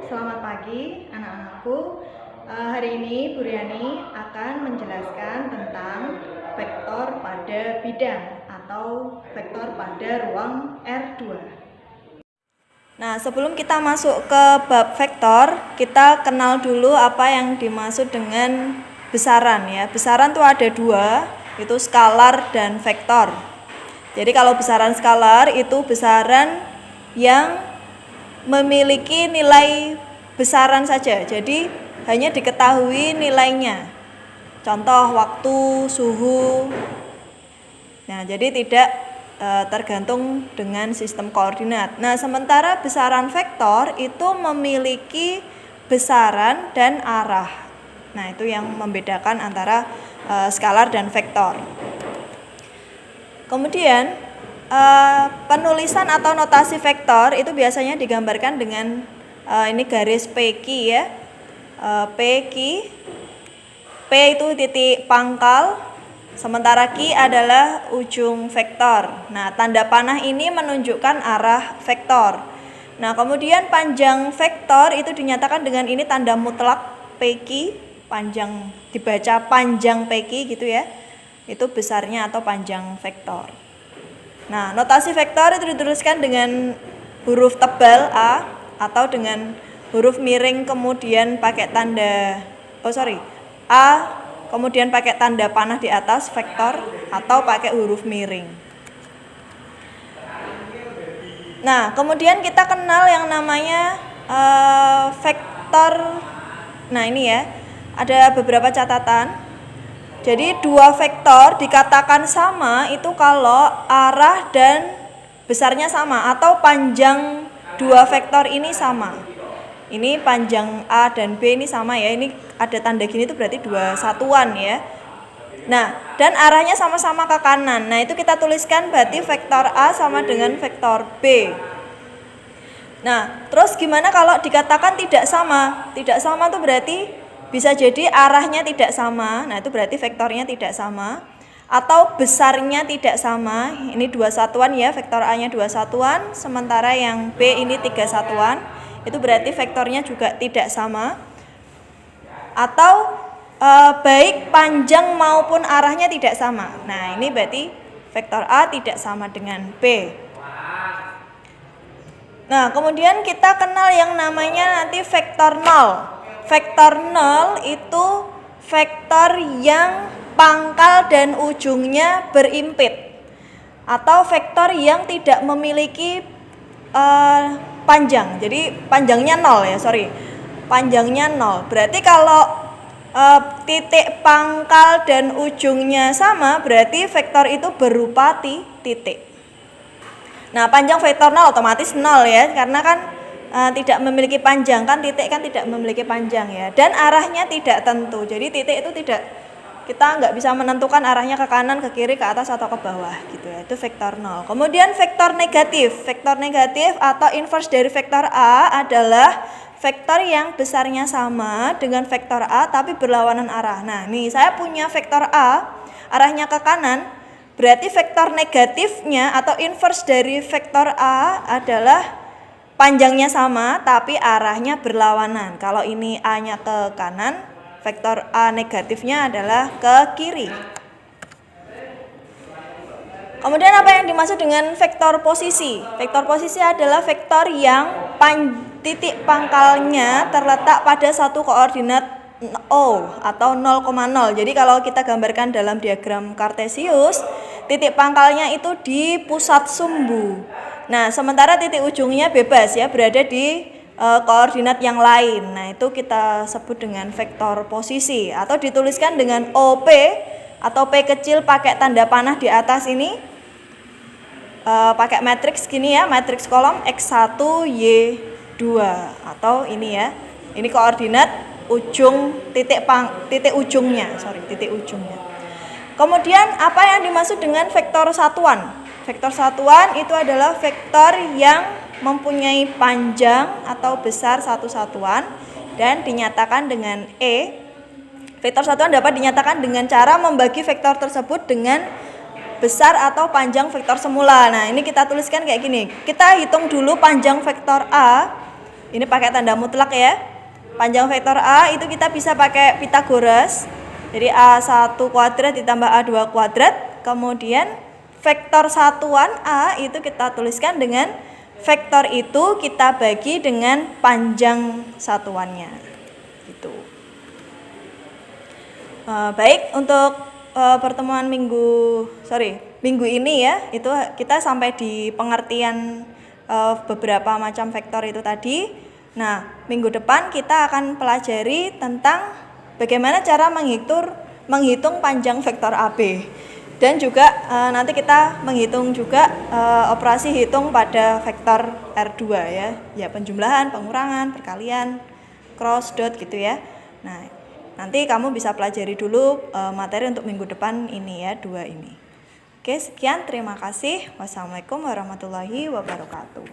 Selamat pagi anak-anakku. Hari ini Bu Riani akan menjelaskan tentang vektor pada bidang atau vektor pada ruang R2. Nah, sebelum kita masuk ke bab vektor, kita kenal dulu apa yang dimaksud dengan besaran ya. Besaran itu ada dua, itu skalar dan vektor. Jadi kalau besaran skalar itu besaran yang memiliki nilai besaran saja, jadi hanya diketahui nilainya. Contoh waktu, suhu. Nah, jadi tidak tergantung dengan sistem koordinat. Nah, sementara besaran vektor itu memiliki besaran dan arah. Nah, itu yang membedakan antara skalar dan vektor. Kemudian penulisan atau notasi vektor itu biasanya digambarkan dengan ini garis PQ ya. PQ, P itu titik pangkal, sementara Q adalah ujung vektor. Nah, tanda panah ini menunjukkan arah vektor. Nah, kemudian panjang vektor itu dinyatakan dengan ini tanda mutlak PQ, panjang dibaca panjang PQ gitu ya. Itu besarnya atau panjang vektor. Nah, notasi vektor itu dituliskan dengan huruf tebal A atau dengan huruf miring kemudian pakai tanda A kemudian pakai tanda panah di atas vektor atau pakai huruf miring. Nah, kemudian kita kenal yang namanya vektor. Nah, ini ya. Ada beberapa catatan. Jadi dua vektor dikatakan sama itu kalau arah dan besarnya sama atau panjang dua vektor ini sama. Ini panjang A dan B ini sama ya. Ini ada tanda gini itu berarti dua satuan ya. Nah, dan arahnya sama-sama ke kanan. Nah, itu kita tuliskan berarti vektor A sama dengan vektor B. Nah, terus gimana kalau dikatakan tidak sama? Tidak sama itu berarti bisa jadi arahnya tidak sama, nah itu berarti vektornya tidak sama. Atau besarnya tidak sama, ini dua satuan ya, vektor A-nya dua satuan, sementara yang B ini tiga satuan, itu berarti vektornya juga tidak sama. Atau baik panjang maupun arahnya tidak sama. Nah, ini berarti vektor A tidak sama dengan B. Nah, kemudian kita kenal yang namanya nanti vektor 0. Vektor 0 itu vektor yang pangkal dan ujungnya berimpit atau vektor yang tidak memiliki panjang. Jadi panjangnya 0 ya, panjangnya 0. Berarti kalau titik pangkal dan ujungnya sama, berarti vektor itu berupa titik. Nah, panjang vektor 0 otomatis 0 ya, karena kan tidak memiliki panjang, kan titik kan tidak memiliki panjang ya, dan arahnya tidak tentu. Jadi titik itu kita nggak bisa menentukan arahnya ke kanan, ke kiri, ke atas atau ke bawah gitu ya. Itu vektor 0. Kemudian vektor negatif. Vektor negatif atau inverse dari vektor A adalah vektor yang besarnya sama dengan vektor A tapi berlawanan arah. Nah, nih saya punya vektor A, arahnya ke kanan, berarti vektor negatifnya atau inverse dari vektor A adalah panjangnya sama tapi arahnya berlawanan. Kalau ini A-nya ke kanan, vektor A negatifnya adalah ke kiri. Kemudian apa yang dimaksud dengan vektor posisi? Vektor posisi adalah vektor yang titik pangkalnya terletak pada satu koordinat O atau 0,0. Jadi kalau kita gambarkan dalam diagram Kartesius, titik pangkalnya itu di pusat sumbu. Nah, sementara titik ujungnya bebas ya, berada di koordinat yang lain. Nah, itu kita sebut dengan vektor posisi atau dituliskan dengan OP atau P kecil pakai tanda panah di atas ini. Pakai matriks gini ya, matriks kolom X1 Y2 atau ini ya. Ini koordinat ujung titik ujungnya. Kemudian apa yang dimaksud dengan vektor satuan? Vektor satuan itu adalah vektor yang mempunyai panjang atau besar satu satuan dan dinyatakan dengan E. Vektor satuan dapat dinyatakan dengan cara membagi vektor tersebut dengan besar atau panjang vektor semula. Nah, ini kita tuliskan kayak gini. Kita hitung dulu panjang vektor A Ini pakai tanda mutlak ya. Panjang vektor A itu kita bisa pakai Pythagoras. Jadi A1 kuadrat ditambah A2 kuadrat. Kemudian vektor satuan A itu kita tuliskan dengan vektor itu kita bagi dengan panjang satuannya. Gitu. Baik, untuk pertemuan minggu ini ya, itu kita sampai di pengertian beberapa macam vektor itu tadi. Nah, minggu depan kita akan pelajari tentang bagaimana cara menghitung panjang vektor AB. Dan juga nanti kita menghitung juga operasi hitung pada vektor R2 ya. Ya, penjumlahan, pengurangan, perkalian, cross dot gitu ya. Nah, nanti kamu bisa pelajari dulu materi untuk minggu depan ini ya, 2 ini. Oke, sekian, terima kasih. Wassalamualaikum warahmatullahi wabarakatuh.